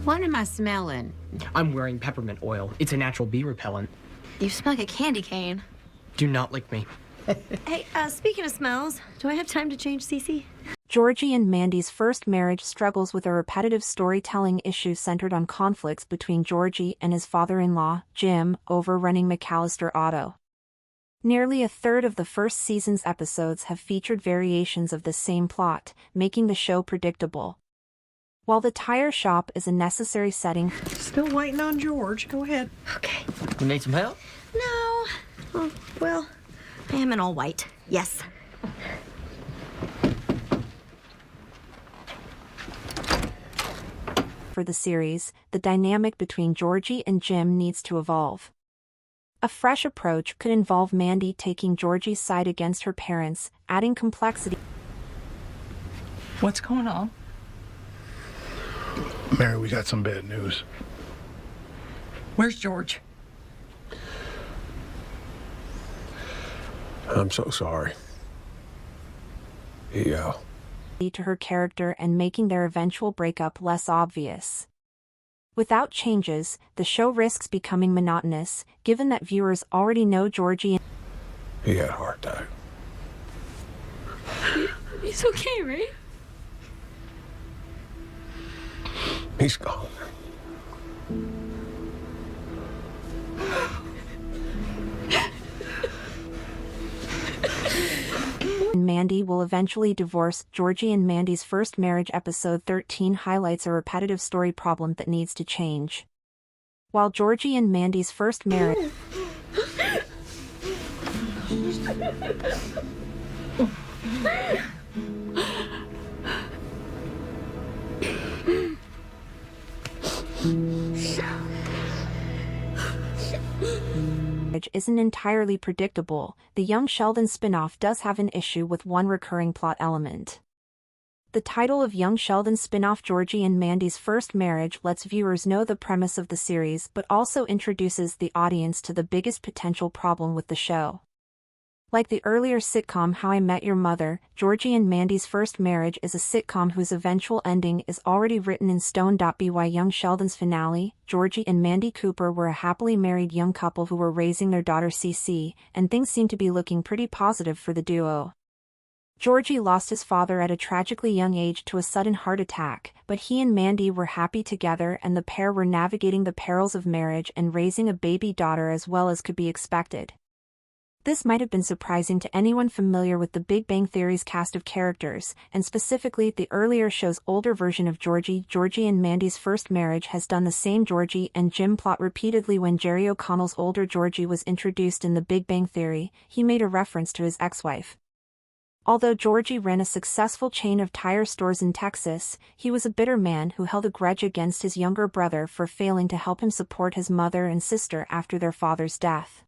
What am I smelling? I'm wearing peppermint oil. It's a natural bee repellent. You smell like a candy cane. Do not lick me. Hey, speaking of smells, do I have time to change Cece? Georgie and Mandy's first marriage struggles with a repetitive storytelling issue centered on conflicts between Georgie and his father-in-law, Jim, over running McAllister Auto. Nearly a third of the first season's episodes have featured variations of the same plot, making the show predictable. While the tire shop is a necessary setting, Still waiting on George. Go ahead. Okay. You need some help? No. Oh, well, I am in all white. Yes. for the series, the dynamic between Georgie and Jim needs to evolve. A fresh approach could involve Mandy taking Georgie's side against her parents, adding complexity. What's going on? Mary, we got some bad news. Where's George? I'm so sorry. To her character and making their eventual breakup less obvious. Without changes, the show risks becoming monotonous, given that viewers already know Georgie. He had a heart attack. He's okay, right? He's gone. Mandy will eventually divorce. Georgie and Mandy's first marriage episode 13 highlights a repetitive story problem that needs to change. While Georgie and Mandy's first marriage isn't entirely predictable, the Young Sheldon spin-off does have an issue with one recurring plot element. The title of Young Sheldon spin-off Georgie and Mandy's First Marriage lets viewers know the premise of the series but also introduces the audience to the biggest potential problem with the show. Like the earlier sitcom How I Met Your Mother, Georgie and Mandy's First Marriage is a sitcom whose eventual ending is already written in stone. By Young Sheldon's finale, Georgie and Mandy Cooper were a happily married young couple who were raising their daughter Cece, and things seem to be looking pretty positive for the duo. Georgie lost his father at a tragically young age to a sudden heart attack, but he and Mandy were happy together and the pair were navigating the perils of marriage and raising a baby daughter as well as could be expected. This might have been surprising to anyone familiar with The Big Bang Theory's cast of characters, and specifically the earlier show's older version of Georgie. Georgie and Mandy's First Marriage has done the same Georgie and Jim plot repeatedly. When Jerry O'Connell's older Georgie was introduced in The Big Bang Theory, he made a reference to his ex-wife. Although Georgie ran a successful chain of tire stores in Texas, he was a bitter man who held a grudge against his younger brother for failing to help him support his mother and sister after their father's death.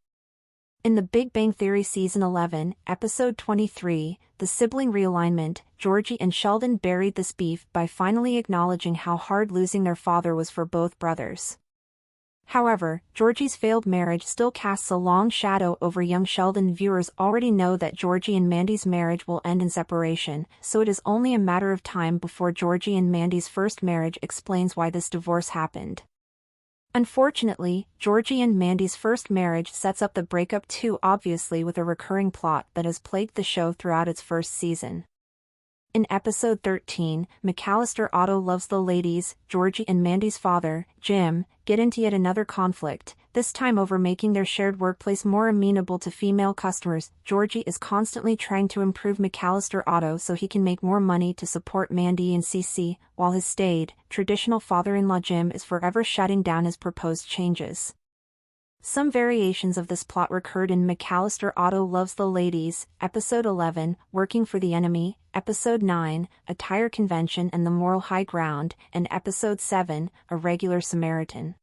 In The Big Bang Theory Season 11, Episode 23, The Sibling Realignment, Georgie and Sheldon buried this beef by finally acknowledging how hard losing their father was for both brothers. However, Georgie's failed marriage still casts a long shadow over young Sheldon. Viewers already know that Georgie and Mandy's marriage will end in separation, so it is only a matter of time before Georgie and Mandy's first marriage explains why this divorce happened. Unfortunately, Georgie and Mandy's First Marriage sets up the breakup too obviously with a recurring plot that has plagued the show throughout its first season. In Episode 13, McAllister Auto Loves the Ladies, Georgie and Mandy's father, Jim, get into yet another conflict, this time over making their shared workplace more amenable to female customers. Georgie is constantly trying to improve McAllister Auto so he can make more money to support Mandy and Cece, while his staid, traditional father-in-law Jim is forever shutting down his proposed changes. Some variations of this plot recurred in McAllister Auto Loves the Ladies, Episode 11, Working for the Enemy, Episode 9, A Tire Convention and the Moral High Ground, and Episode 7, A Regular Samaritan.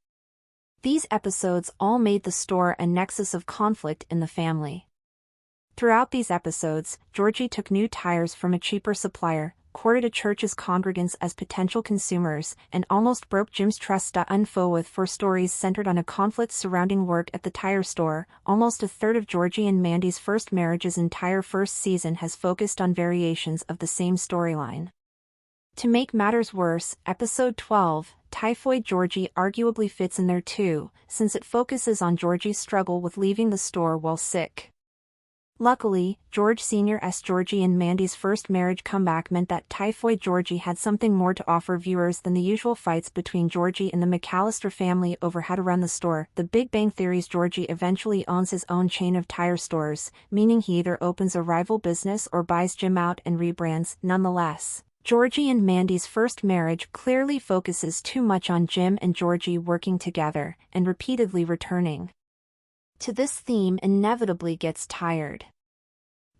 These episodes all made the store a nexus of conflict in the family. Throughout these episodes, Georgie took new tires from a cheaper supplier, courted a church's congregants as potential consumers, and almost broke Jim's trust. With 4 stories centered on a conflict surrounding work at the tire store, almost a third of Georgie and Mandy's First Marriage's entire first season has focused on variations of the same storyline. To make matters worse, episode 12, Typhoid Georgie arguably fits in there too, since it focuses on Georgie's struggle with leaving the store while sick. Luckily, George Sr.'s Georgie and Mandy's first marriage comeback meant that Typhoid Georgie had something more to offer viewers than the usual fights between Georgie and the McAllister family over how to run the store. The Big Bang Theory's Georgie eventually owns his own chain of tire stores, meaning he either opens a rival business or buys Jim out and rebrands. Nonetheless, Georgie and Mandy's first marriage clearly focuses too much on Jim and Georgie working together and repeatedly returning to this theme inevitably gets tired.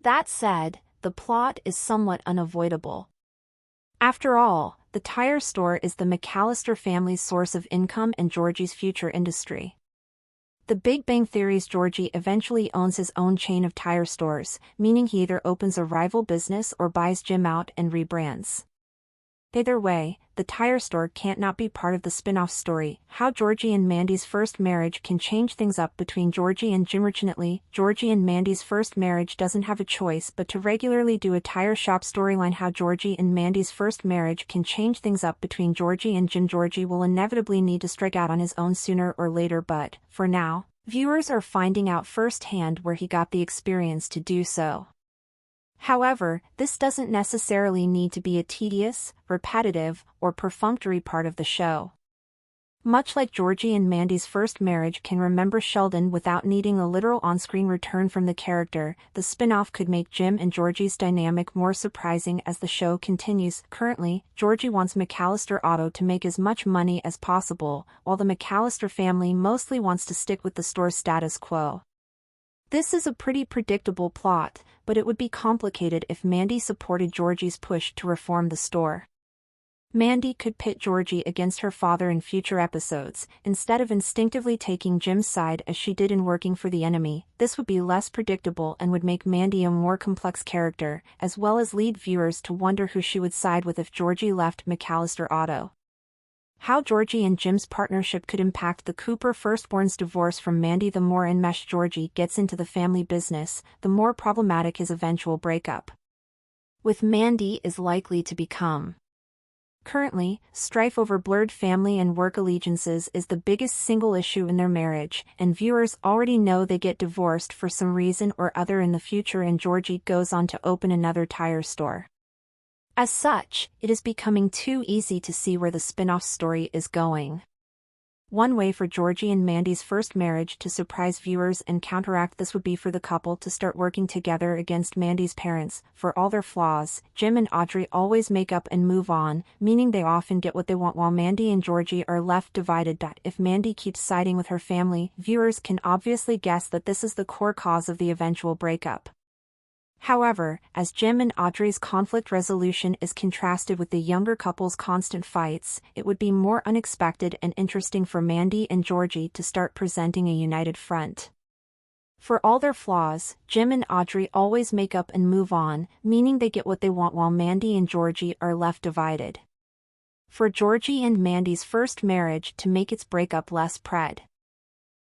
That said, the plot is somewhat unavoidable. After all, the tire store is the McAllister family's source of income and Georgie's future industry. The Big Bang Theory's Georgie eventually owns his own chain of tire stores, meaning he either opens a rival business or buys Jim out and rebrands. Either way, the tire store can't not be part of the spin-off story, how Georgie and Mandy's first marriage can change things up between Georgie and Jim. Fortunately, Georgie and Mandy's first marriage doesn't have a choice but to regularly do a tire shop storyline. How Georgie and Mandy's first marriage can change things up between Georgie and Jim. Georgie will inevitably need to strike out on his own sooner or later, but, for now, viewers are finding out firsthand where he got the experience to do so. However, this doesn't necessarily need to be a tedious, repetitive, or perfunctory part of the show. Much like Georgie and Mandy's first marriage can remember Sheldon without needing a literal on-screen return from the character, the spin-off could make Jim and Georgie's dynamic more surprising as the show continues. Currently, Georgie wants McAllister Auto to make as much money as possible, while the McAllister family mostly wants to stick with the store's status quo. This is a pretty predictable plot, but it would be complicated if Mandy supported Georgie's push to reform the store. Mandy could pit Georgie against her father in future episodes, instead of instinctively taking Jim's side as she did in Working for the Enemy. This would be less predictable and would make Mandy a more complex character, as well as lead viewers to wonder who she would side with if Georgie left McAllister Auto. How Georgie and Jim's partnership could impact the Cooper firstborn's divorce from Mandy. The more enmeshed Georgie gets into the family business, the more problematic his eventual breakup with Mandy is likely to become. Currently, strife over blurred family and work allegiances is the biggest single issue in their marriage, and viewers already know they get divorced for some reason or other in the future, and Georgie goes on to open another tire store. As such, it is becoming too easy to see where the spin-off story is going. One way for Georgie and Mandy's first marriage to surprise viewers and counteract this would be for the couple to start working together against Mandy's parents. For all their flaws, Jim and Audrey always make up and move on, meaning they often get what they want while Mandy and Georgie are left divided. If Mandy keeps siding with her family, viewers can obviously guess that this is the core cause of the eventual breakup. However, as Jim and Audrey's conflict resolution is contrasted with the younger couple's constant fights, it would be more unexpected and interesting for Mandy and Georgie to start presenting a united front. For all their flaws, Jim and Audrey always make up and move on, meaning they get what they want while Mandy and Georgie are left divided. For Georgie and Mandy's first marriage to make its breakup less